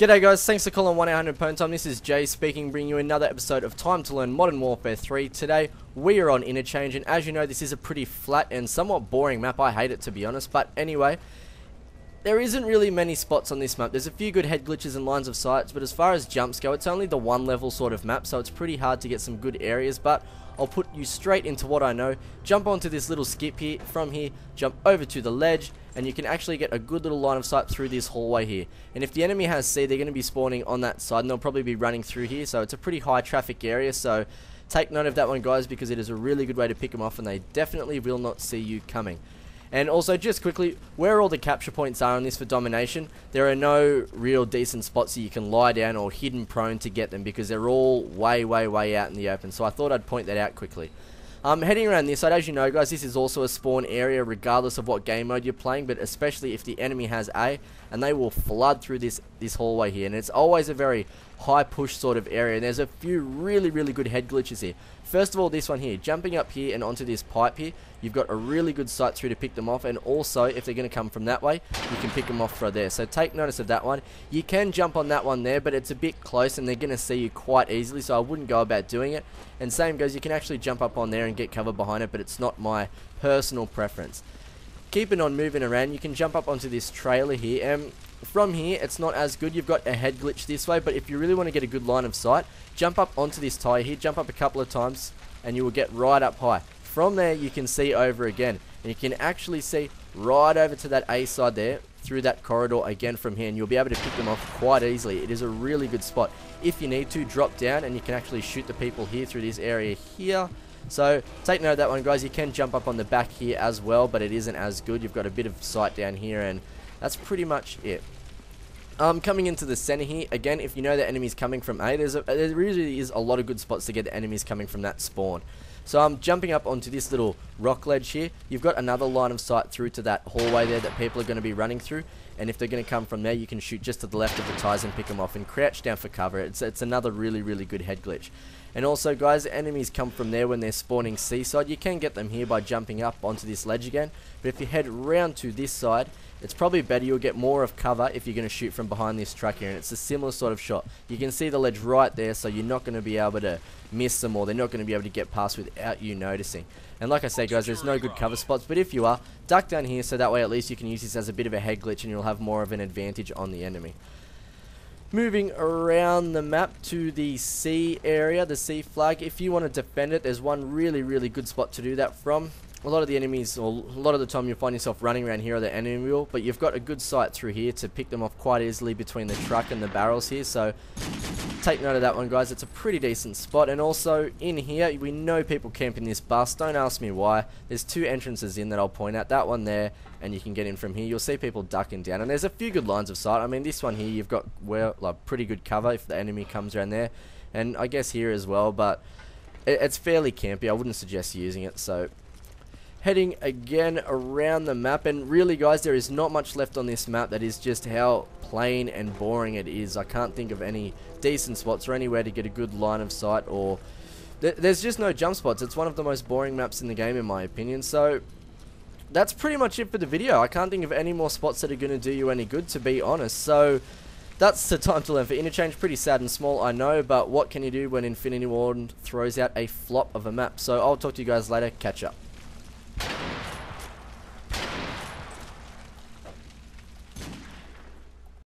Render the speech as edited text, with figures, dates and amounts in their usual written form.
G'day guys, thanks for calling 1-800-PWN-TIME. This is Jay speaking, bringing you another episode of Time to Learn Modern Warfare 3. Today, we are on Interchange, and as you know, this is a pretty flat and somewhat boring map. I hate it, to be honest, but anyway, there isn't really many spots on this map. There's a few good head glitches and lines of sights, but as far as jumps go, it's only the one level sort of map, so it's pretty hard to get some good areas, but I'll put you straight into what I know. Jump onto this little skip here, from here, jump over to the ledge, and you can actually get a good little line of sight through this hallway here. And if the enemy has C, they're going to be spawning on that side, and they'll probably be running through here, so it's a pretty high traffic area, so take note of that one, guys, because it is a really good way to pick them off, and they definitely will not see you coming. And also, just quickly, where all the capture points are on this for domination, there are no real decent spots that you can lie down or hidden prone to get them, because they're all way out in the open, so I thought I'd point that out quickly. Heading around this side, as you know guys, this is also a spawn area regardless of what game mode you're playing, but especially if the enemy has A, and they will flood through this hallway here, and it's always a very high push sort of area, and there's a few really good head glitches here. First of all, this one here, jumping up here and onto this pipe here, you've got a really good sight through to pick them off, and also if they're going to come from that way, you can pick them off from there, so take notice of that one. You can jump on that one there, but it's a bit close and they're going to see you quite easily, so I wouldn't go about doing it. And same goes, you can actually jump up on there and get cover behind it, but it's not my personal preference. Keeping on moving around, you can jump up onto this trailer here, and from here it's not as good. You've got a head glitch this way, but if you really want to get a good line of sight, jump up onto this tire here, jump up a couple of times, and you will get right up high. From there you can see over again, and you can actually see right over to that A side there, through that corridor again from here, and you'll be able to pick them off quite easily. It is a really good spot. If you need to, drop down and you can actually shoot the people here through this area here. So take note of that one, guys. You can jump up on the back here as well, but it isn't as good. You've got a bit of sight down here, and that's pretty much it. Coming into the center here, again, if you know the enemy's coming from A, there really is a lot of good spots to get the enemies coming from that spawn. So I'm jumping up onto this little rock ledge here. You've got another line of sight through to that hallway there that people are going to be running through, and if they're going to come from there, you can shoot just to the left of the tires and pick them off and crouch down for cover. It's another really good head glitch. And also, guys, enemies come from there when they're spawning seaside. You can get them here by jumping up onto this ledge again, but if you head round to this side, it's probably better. You'll get more of cover if you're going to shoot from behind this truck here, and it's a similar sort of shot. You can see the ledge right there, so you're not going to be able to miss them, or they're not going to be able to get past without you noticing. And like I say, guys, there's no good cover spots, but if you are, duck down here, so that way at least you can use this as a bit of a head glitch and you'll have more of an advantage on the enemy. Moving around the map to the C area, the C flag. If you want to defend it, there's one really good spot to do that from. A lot of the enemies, or a lot of the time you'll find yourself running around here at the enemy wheel, but you've got a good sight through here to pick them off quite easily between the truck and the barrels here, so take note of that one, guys. It's a pretty decent spot. And also in here, we know people camp in this bus. Don't ask me why. There's two entrances in that I'll point out. That one there, and you can get in from here. You'll see people ducking down, and there's a few good lines of sight. I mean, this one here, you've got pretty good cover if the enemy comes around there, and I guess here as well, but it's fairly campy. I wouldn't suggest using it. So heading again around the map, and really, guys, there is not much left on this map. That is just how plain and boring it is. I can't think of any decent spots or anywhere to get a good line of sight, or there's just no jump spots. It's one of the most boring maps in the game, in my opinion. So that's pretty much it for the video. I can't think of any more spots that are going to do you any good, to be honest. So that's the Time to Learn for Interchange. Pretty sad and small, I know, but what can you do when Infinity Ward throws out a flop of a map? So I'll talk to you guys later. Catch up.